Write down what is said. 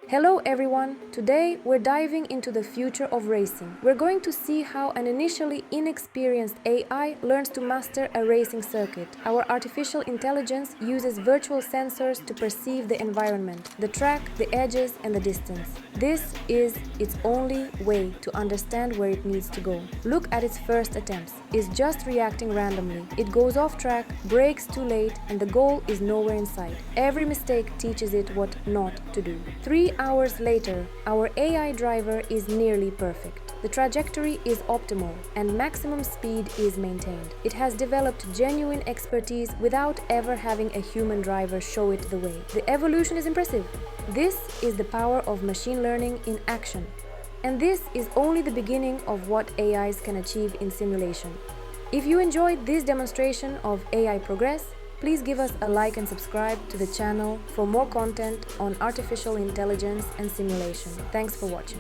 Hello everyone! Today we're diving into the future of racing. We're going to see how an initially inexperienced AI learns to master a racing circuit. Our artificial intelligence uses virtual sensors to perceive the environment, the track, the edges, and the distance. This is its only way to understand where it needs to go. Look at its first attempts. It's just reacting randomly. It goes off track, brakes too late, and the goal is nowhere in sight. Every mistake teaches it what not to do. 3 hours later, our AI driver is nearly perfect. The trajectory is optimal and maximum speed is maintained. It has developed genuine expertise without ever having a human driver show it the way. The evolution is impressive. This is the power of machine learning in action. And this is only the beginning of what AIs can achieve in simulation. If you enjoyed this demonstration of AI progress, please give us a like and subscribe to the channel for more content on artificial intelligence and simulation. Thanks for watching.